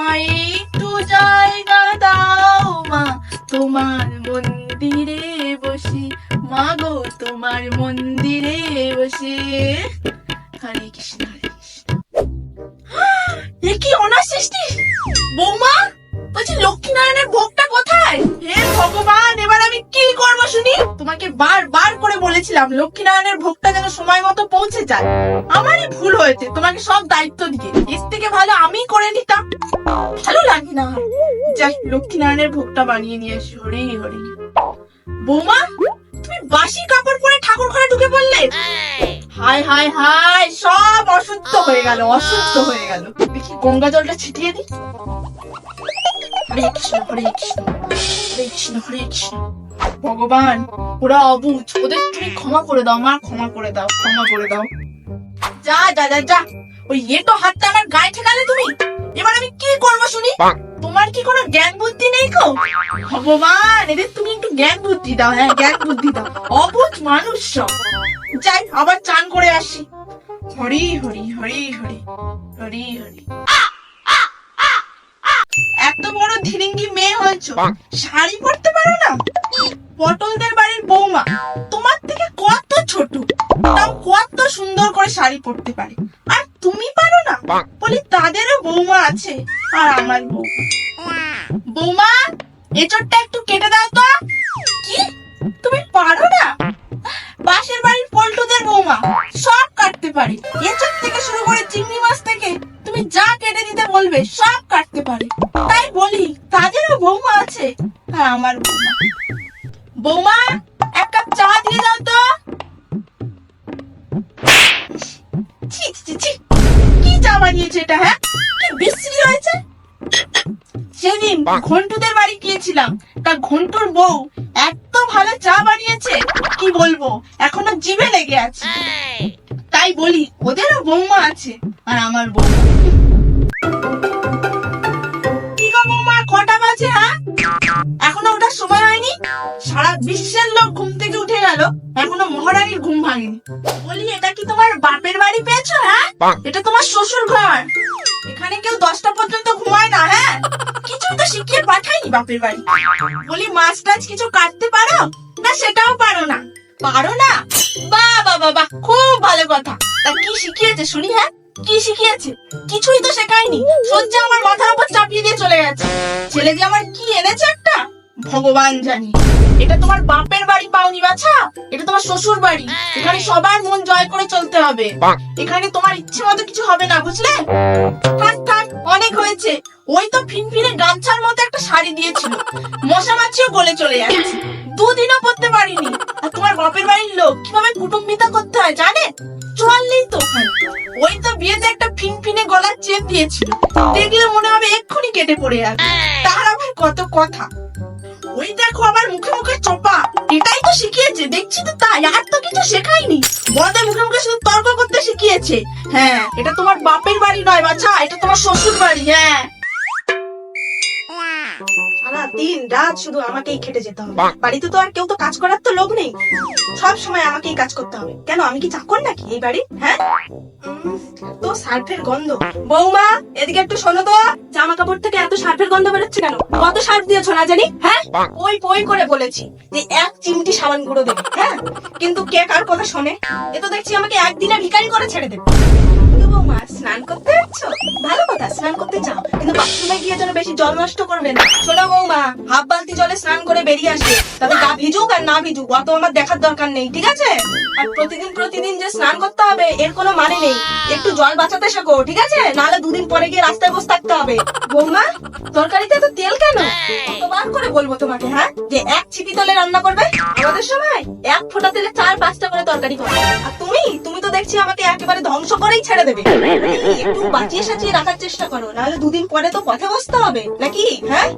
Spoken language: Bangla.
আমায় একটু জায়গা দাও মা, তোমার মন্দিরে বসি, মা গো তোমার মন্দিরে বসে। হরে কৃষ্ণ হরে কৃষ্ণ। এ কি অনাসৃষ্টি বৌমা, বলছি লক্ষ্মীনারায়ণের ভোগটা কোথায়? হে ভগবান, এবার আমি কি করবো শুনি? তোমাকে বারবার করে বলেছিলাম লক্ষ্মীনারায়ণের ভোগটা যেন সময় মতো পৌঁছে যায়। আমারই ভুল হয়েছে তোমাকে সব দায়িত্ব দিয়ে, এর থেকে ভালো আমি করে নিতাম। ভালো লাগে না। যাই লক্ষ্মীনারায়ণের ভোগটা বানিয়ে নিয়ে আসি। হরি হরি। বৌমা, তুমি বাসি কাপড় পরে ঠাকুর ঘরে ঢুকে পড়লে? হায় হায় হায়, সব অশুদ্ধ হয়ে গেল, অশুদ্ধ হয়ে গেল। দেখি গঙ্গা জলটা ছিটিয়ে দিই। হরে কৃষ্ণ হরে কৃষ্ণ হরে কৃষ্ণ হরে কৃষ্ণ। ভগবান, ওরা অবুঝ, ওদের তুমি ক্ষমা করে দাও মা, ক্ষমা করে দাও, ক্ষমা করে দাও। যা যা যা যা, ওই এটো হাতটা আমার গায়ে ঠেকালে তুমি। এবার আমি কি করবো শুনি? তোমার কি কোনো জ্ঞান বুদ্ধি নেই গো? ভগবান, এদের তুমি একটু জ্ঞান বুদ্ধি দাও। হ্যাঁ, জ্ঞান বুদ্ধি দাও। অবুঝ মানুষ সব। যাই আবার চান করে আসি। হরি হরি হরি হরি হরি হরি। এত বড় ধিরিঙ্গি মেয়ে হয়েছো, শাড়ি পরতে পারো না? পটলদের বাড়ির বৌমা তোমার থেকে কত ছোট, তাও কত সুন্দর করে শাড়ি পরতে পারে, আর তুমি পারো না? বলি তাদেরও বৌমা আছে, আর আমার বৌমা। বৌমা, এঁচড়টা একটু কেটে দাও তো। কি, তুমি পারো না? পাশের বাড়ির পল্টুদের বৌমা সব কাটতে পারে, এঁচড় থেকে শুরু করে চিংড়ি মাছ থেকে তুমি যা কেটে দিতে বলবে সব কাটতে পারে। তাই বলি তাদেরও বৌমা আছে, আর আমার বৌমা। বৌমা, এক কাপ চা দিয়ে দাও তো। ছি ছি ছি, কি চা বানিয়েছে এটা? হ্যাঁ, কি বিশ্রী হয়েছে। সেদিন ঘন্টুদের বাড়ি গিয়েছিলাম, তা ঘন্টুর বউ এত ভালো চা বানিয়েছে কি বলবো, এখনো জিভে লেগে আছে। তাই বলি ওদেরও বৌমা আছে, আর আমার বৌমা। কি গো বৌমা, কটা বাজে? হ্যাঁ, এখনো ওঠার সময় হয়নি? সারা বিশ্বের লোক ঘুম থেকে উঠে গেল, এখনো মহারানীর ঘুম ভাঙেনি। বলি এটা কি তোমার বাপের বাড়ি পেয়েছো? হ্যাঁ, এটা তোমার শ্বশুর ঘর। এখানে কেউ 10টা পর্যন্ত ঘুমায় না। হ্যাঁ, কিছু তো শিখিয়ে পাঠাইনি বাপের বাড়ি। বলি মাছ টাছ কিছু কাটতে পারো না? সেটাও পারো না। পারো না? বাহ বাহ বাহ বাহ, খুব ভালো কথা। তা কি শিখিয়েছে শুনি? হ্যাঁ, কি শিখিয়েছে? কিছুই তো শেখায়নি, সজ্জা আমার মাথার উপর চাপিয়ে দিয়ে চলে গেছে। ছেলে যে আমার কি এনেছে একটা ভগবান জানি। এটা তোমার বাপের বাড়ি পাওনি বাছা, এটা তোমার শ্বশুর বাড়ি। এখানে সবার মন জয় করে চলতে হবে, এখানে তোমার ইচ্ছে মতো কিছু হবে না, বুঝলে? থাক থাক, অনেক হয়েছে। ওই তো ফিনফিনে গামছার মতো একটা শাড়ি দিয়েছিল, মশা মাছিও গলে চলে যাচ্ছে, দুদিনও পরতে পারিনি। আর তোমার বাপের বাড়ির লোক কিভাবে কুটুম্বিতা করতে হয় জানে? চললেই তো ওখানে। ওই তো বিয়েতে একটা ফিনফিনে গলার চেন দিয়েছিল, দেখলে মনে হবে এক্ষুনি কেটে পড়ে যাবে। তার আবার কত কথা। ওই দেখো আবার মুখে মুখে চোপা, এটাই তো শিখিয়েছে, দেখছি তো তাই, আর তো কিছু শেখায়নি। বড়দের মুখে মুখে শুধু তর্ক করতে শিখিয়েছে। হ্যাঁ, এটা তোমার বাপের বাড়ি নয় বাছা, এটা তোমার শ্বশুর বাড়ি। হ্যাঁ, সারা দিন রাত শুধু আমাকেই খেটে যেতে হবে। বাড়িতে তো আর কেউ তো কাজ করার তো লোক নেই, সব সময় আমাকেই কাজ করতে হবে। কেন, আমি কি চাকর নাকি এই বাড়ি? হ্যাঁ, তো সার্ফের গন্ধ। বৌমা, এদিকে একটু শোনো তো, জামা কাপড় থেকে এত সার্ফের গন্ধ বেরোচ্ছে কেন? কত সার্ফ দিয়েছো না জানি? হ্যাঁ, ওই বই করে বলেছি যে 1 চিমটি সাবান গুঁড়ো দেবে। হ্যাঁ, কিন্তু কে কার কথা শোনে? এ তো দেখছি আমাকে একদিনে ভিখারি করে ছেড়ে দেবে। বৌমা, স্নান করতে যাচ্ছ? ভালো কথা, স্নান করতে যাও, কিন্তু বাথরুমে গিয়ে যেন বেশি জল নষ্ট করবে না। শোনো বৌমা, হাফ বালতি জলে স্নান করে বেরিয়ে আসবে, তবে গা ভিজুক আর না ভিজুক অত আমার দেখার দরকার নেই, ঠিক আছে? আর প্রতিদিন প্রতিদিন যে স্নান করতে হবে এর কোনো মানে নেই। একটু জল বাঁচাতে শেখো, ঠিক আছে? নাহলে 2 দিন পরে গিয়ে রাস্তায় বসে থাকতে হবে। বৌমা, তরকারিতে এত তেল কেন? কতবার করে বলবো তোমাকে, হ্যাঁ, যে 1 ছিপি তেলে রান্না করবে? আমাদের সময় 1 ফোঁটা তেলে 4-5টা করে তরকারি হবে। আর তুমি তো দেখছি আমাকে একেবারে ধ্বংস করেই ছেড়ে দেবে। একটু বাঁচিয়ে সাজিয়ে রাখার চেষ্টা করো, নাহলে 2 দিন পরে তো পথে বসতে হবে নাকি? হ্যাঁ,